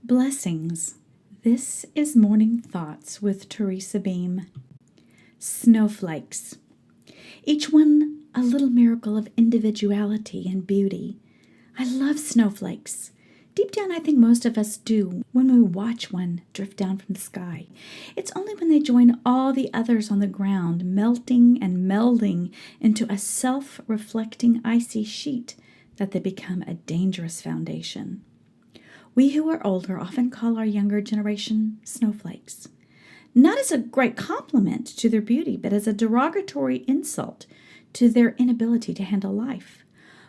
Blessings. This is Morning Thoughts with Teresa Beam. Snowflakes. Each one a little miracle of individuality and beauty. I love snowflakes. Deep down, I think most of us do when we watch one drift down from the sky. It's only when they join all the others on the ground, melting and melding into a self-reflecting icy sheet, that they become a dangerous foundation. We who are older often call our younger generation snowflakes, not as a great compliment to their beauty, but as a derogatory insult to their inability to handle life.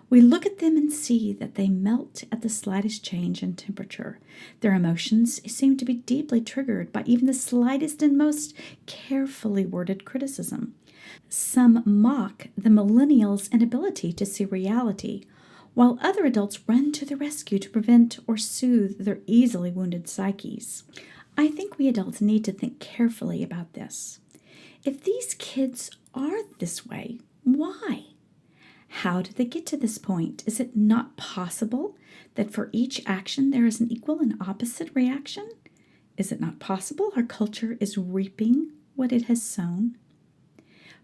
We look at them and see that they melt at the slightest change in temperature. Their emotions seem to be deeply triggered by even the slightest and most carefully worded criticism. Some mock the millennials' inability to see reality, while other adults run to the rescue to prevent or soothe their easily wounded psyches. I think we adults need to think carefully about this. If these kids are this way, why? How did they get to this point? Is it not possible that for each action there is an equal and opposite reaction? Is it not possible our culture is reaping what it has sown?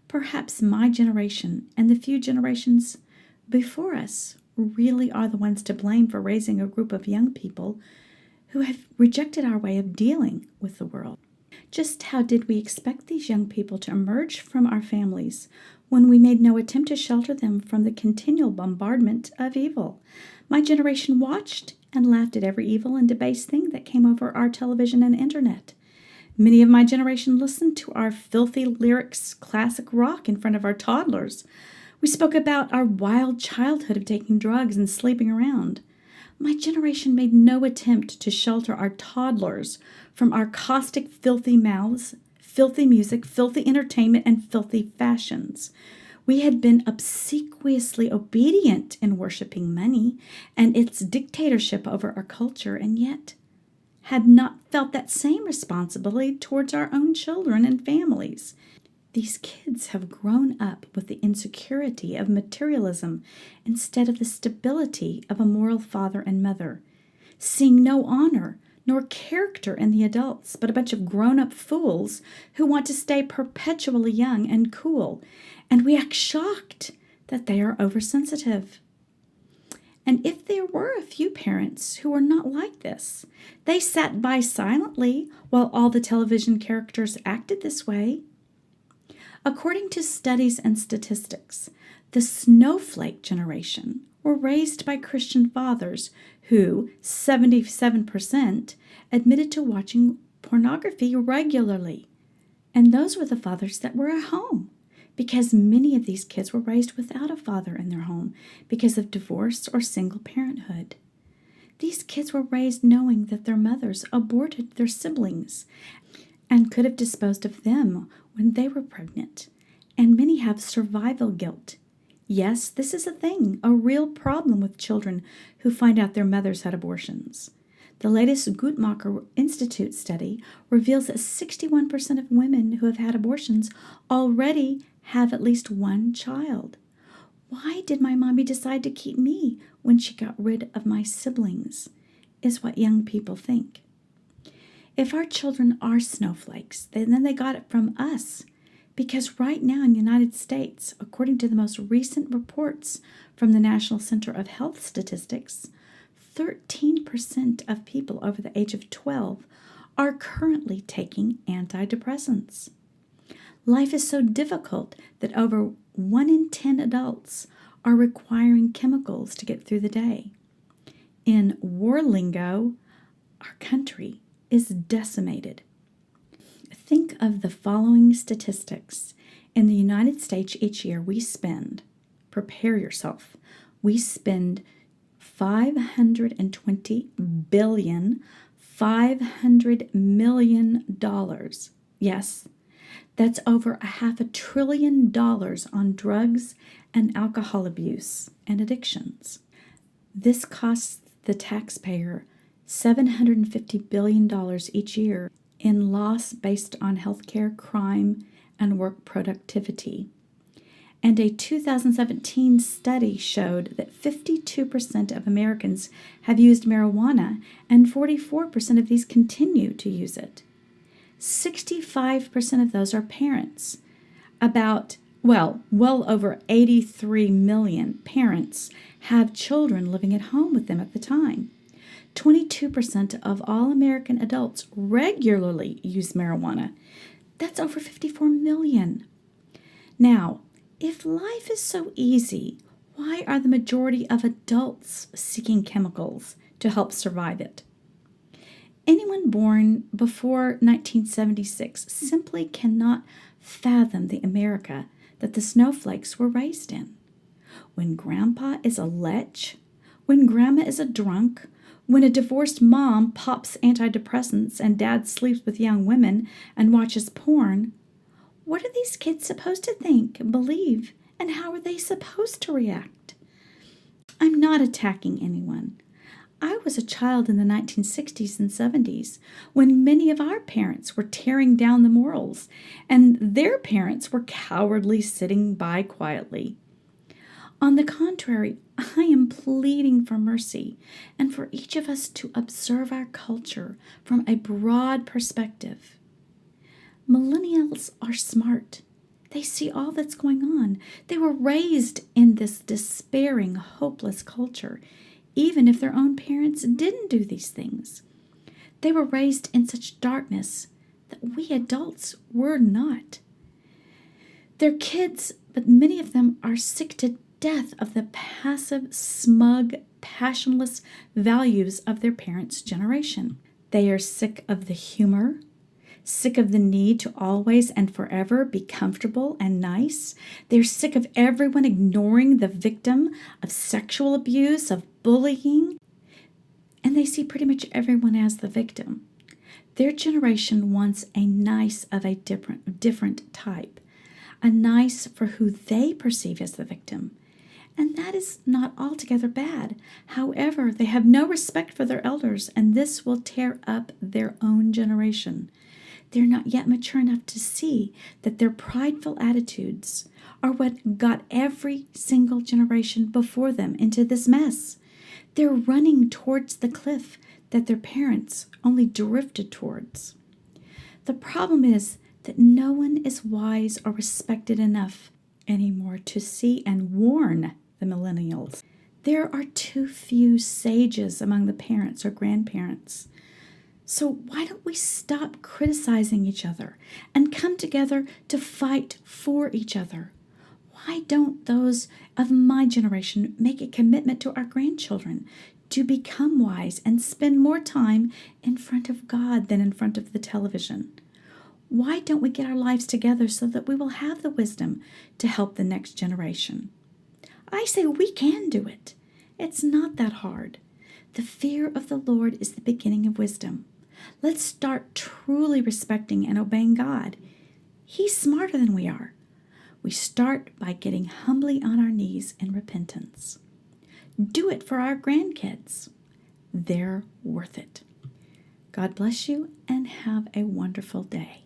Perhaps my generation and the few generations before us really are the ones to blame for raising a group of young people who have rejected our way of dealing with the world. Just how did we expect these young people to emerge from our families when we made no attempt to shelter them from the continual bombardment of evil? My generation watched and laughed at every evil and debased thing that came over our television and internet. Many of my generation listened to our filthy lyrics classic rock in front of our toddlers. We spoke about our wild childhood of taking drugs and sleeping around. My generation made no attempt to shelter our toddlers from our caustic, filthy mouths, filthy music, filthy entertainment, and filthy fashions. We had been obsequiously obedient in worshiping money and its dictatorship over our culture, and yet had not felt that same responsibility towards our own children and families. These kids have grown up with the insecurity of materialism instead of the stability of a moral father and mother, seeing no honor nor character in the adults, but a bunch of grown-up fools who want to stay perpetually young and cool, and we act shocked that they are oversensitive. And if there were a few parents who were not like this, they sat by silently while all the television characters acted this way. According to studies and statistics, the snowflake generation were raised by Christian fathers who, 77%, admitted to watching pornography regularly. And those were the fathers that were at home, because many of these kids were raised without a father in their home because of divorce or single parenthood. These kids were raised knowing that their mothers aborted their siblings and could have disposed of them when they were pregnant. And many have survival guilt. Yes, this is a thing, a real problem with children who find out their mothers had abortions. The latest Guttmacher Institute study reveals that 61% of women who have had abortions already have at least one child. Why did my mommy decide to keep me when she got rid of my siblings? Is what young people think. If our children are snowflakes, then they got it from us. Because right now in the United States, according to the most recent reports from the National Center of Health Statistics, 13% of people over the age of 12 are currently taking antidepressants. Life is so difficult that over 1 in 10 adults are requiring chemicals to get through the day. In war lingo, our country is decimated. Think of the following statistics. In the United States each year prepare yourself, we spend $520 billion, $500 million. Yes, that's over $500 billion on drugs and alcohol abuse and addictions. This costs the taxpayer $750 billion each year in loss based on healthcare, crime, and work productivity. And a 2017 study showed that 52% of Americans have used marijuana, and 44% of these continue to use it. 65% of those are parents. Well over 83 million parents have children living at home with them at the time. 22% of all American adults regularly use marijuana. That's over 54 million. Now, if life is so easy, why are the majority of adults seeking chemicals to help survive it? Anyone born before 1976 simply cannot fathom the America that the snowflakes were raised in. When grandpa is a lech, when grandma is a drunk, when a divorced mom pops antidepressants and dad sleeps with young women and watches porn, what are these kids supposed to think, believe, and how are they supposed to react? I'm not attacking anyone. I was a child in the 1960s and 70s when many of our parents were tearing down the morals, and their parents were cowardly sitting by quietly. On the contrary, I am pleading for mercy and for each of us to observe our culture from a broad perspective. Millennials are smart. They see all that's going on. They were raised in this despairing, hopeless culture, even if their own parents didn't do these things. They were raised in such darkness that we adults were not. They're kids, but many of them are sick to death of the passive, smug, passionless values of their parents' generation. They are sick of the humor, sick of the need to always and forever be comfortable and nice. They're sick of everyone ignoring the victim of sexual abuse, of bullying, and they see pretty much everyone as the victim. Their generation wants a nice of a different type, a nice for who they perceive as the victim. And that is not altogether bad. However, they have no respect for their elders, and this will tear up their own generation. They're not yet mature enough to see that their prideful attitudes are what got every single generation before them into this mess. They're running towards the cliff that their parents only drifted towards. The problem is that no one is wise or respected enough anymore to see and warn the millennials. There are too few sages among the parents or grandparents. So why don't we stop criticizing each other and come together to fight for each other? Why don't those of my generation make a commitment to our grandchildren to become wise and spend more time in front of God than in front of the television? Why don't we get our lives together so that we will have the wisdom to help the next generation? I say we can do it. It's not that hard. The fear of the Lord is the beginning of wisdom. Let's start truly respecting and obeying God. He's smarter than we are. We start by getting humbly on our knees in repentance. Do it for our grandkids. They're worth it. God bless you and have a wonderful day.